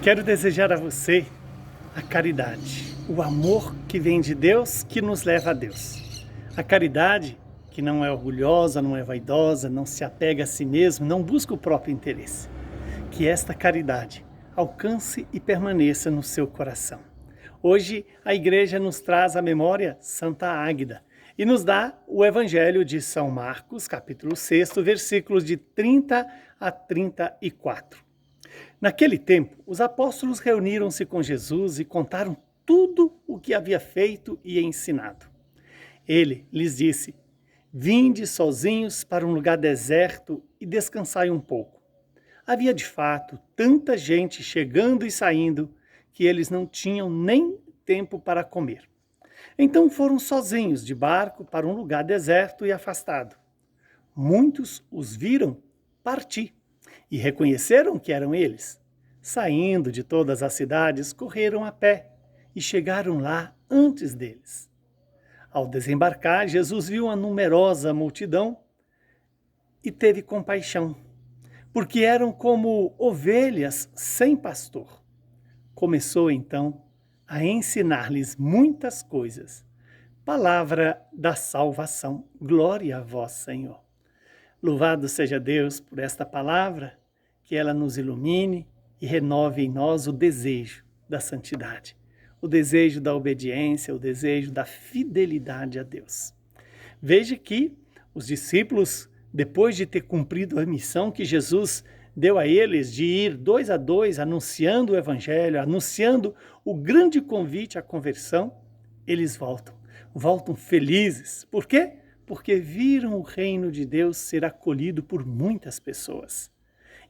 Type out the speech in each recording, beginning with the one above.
Quero desejar a você a caridade, o amor que vem de Deus, que nos leva a Deus. A caridade que não é orgulhosa, não é vaidosa, não se apega a si mesmo, não busca o próprio interesse. Que esta caridade alcance e permaneça no seu coração. Hoje a Igreja nos traz à memória Santa Águida e nos dá o Evangelho de São Marcos, capítulo 6, versículos de 30 a 34. Naquele tempo, os apóstolos reuniram-se com Jesus e contaram tudo o que havia feito e ensinado. Ele lhes disse: "Vinde sozinhos para um lugar deserto e descansai um pouco." Havia de fato tanta gente chegando e saindo que eles não tinham nem tempo para comer. Então foram sozinhos de barco para um lugar deserto e afastado. Muitos os viram partir e reconheceram que eram eles. Saindo de todas as cidades, correram a pé e chegaram lá antes deles. Ao desembarcar, Jesus viu a numerosa multidão e teve compaixão, porque eram como ovelhas sem pastor. Começou então a ensinar-lhes muitas coisas. Palavra da salvação. Glória a vós, Senhor. Louvado seja Deus por esta palavra, que ela nos ilumine e renove em nós o desejo da santidade, o desejo da obediência, o desejo da fidelidade a Deus. Veja que os discípulos, depois de ter cumprido a missão que Jesus deu a eles de ir 2 a 2, anunciando o Evangelho, anunciando o grande convite à conversão, eles voltam felizes. Por quê? Porque viram o reino de Deus ser acolhido por muitas pessoas.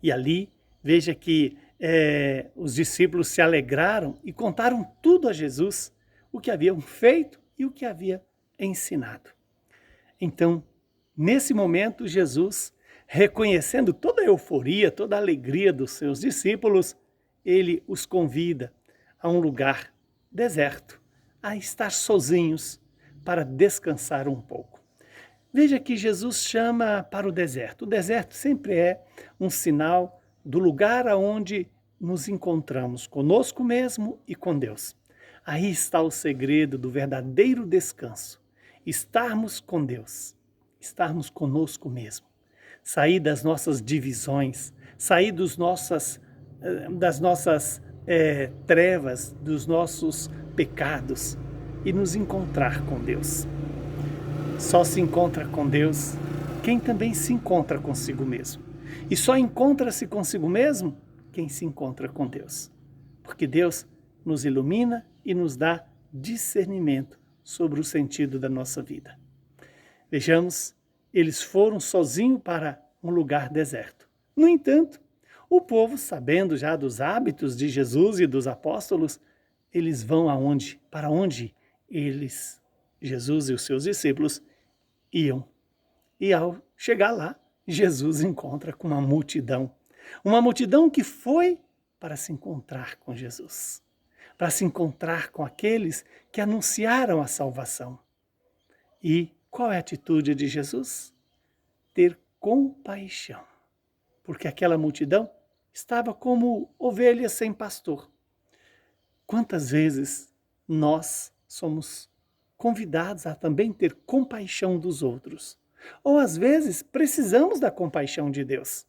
E ali, veja que os discípulos se alegraram e contaram tudo a Jesus, o que haviam feito e o que havia ensinado. Então, nesse momento, Jesus, reconhecendo toda a euforia, toda a alegria dos seus discípulos, ele os convida a um lugar deserto, a estar sozinhos para descansar um pouco. Veja que Jesus chama para o deserto. O deserto sempre é um sinal do lugar aonde nos encontramos conosco mesmo e com Deus. Aí está o segredo do verdadeiro descanso. Estarmos com Deus, estarmos conosco mesmo. Sair das nossas divisões, sair das nossas trevas, dos nossos pecados e nos encontrar com Deus. Só se encontra com Deus quem também se encontra consigo mesmo. E só encontra-se consigo mesmo quem se encontra com Deus. Porque Deus nos ilumina e nos dá discernimento sobre o sentido da nossa vida. Vejamos, eles foram sozinhos para um lugar deserto. No entanto, o povo, sabendo já dos hábitos de Jesus e dos apóstolos, eles vão aonde? Para onde eles, Jesus e os seus discípulos, iam. E ao chegar lá, Jesus encontra com uma multidão que foi para se encontrar com Jesus, para se encontrar com aqueles que anunciaram a salvação. E qual é a atitude de Jesus? Ter compaixão, porque aquela multidão estava como ovelhas sem pastor. Quantas vezes nós somos convidados a também ter compaixão dos outros? Ou às vezes precisamos da compaixão de Deus,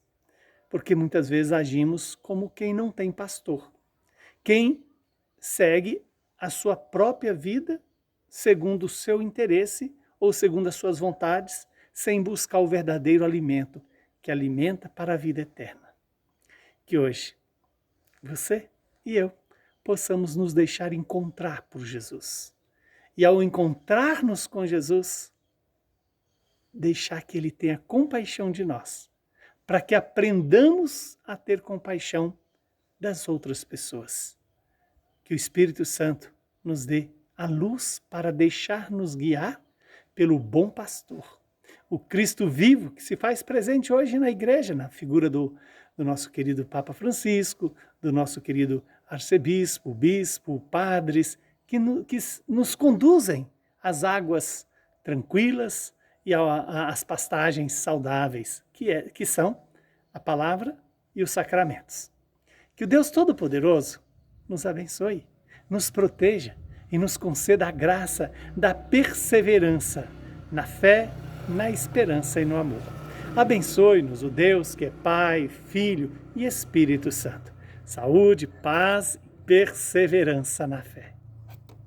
porque muitas vezes agimos como quem não tem pastor, quem segue a sua própria vida segundo o seu interesse ou segundo as suas vontades, sem buscar o verdadeiro alimento, que alimenta para a vida eterna. Que hoje você e eu possamos nos deixar encontrar por Jesus. E ao encontrar-nos com Jesus, deixar que Ele tenha compaixão de nós, para que aprendamos a ter compaixão das outras pessoas. Que o Espírito Santo nos dê a luz para deixar-nos guiar pelo bom pastor, o Cristo vivo que se faz presente hoje na igreja, na figura do nosso querido Papa Francisco, do nosso querido arcebispo, bispo, padres, que nos conduzem às águas tranquilas e às pastagens saudáveis, que são a palavra e os sacramentos. Que o Deus Todo-Poderoso nos abençoe, nos proteja e nos conceda a graça da perseverança na fé, na esperança e no amor. Abençoe-nos o Deus que é Pai, Filho e Espírito Santo. Saúde, paz e perseverança na fé.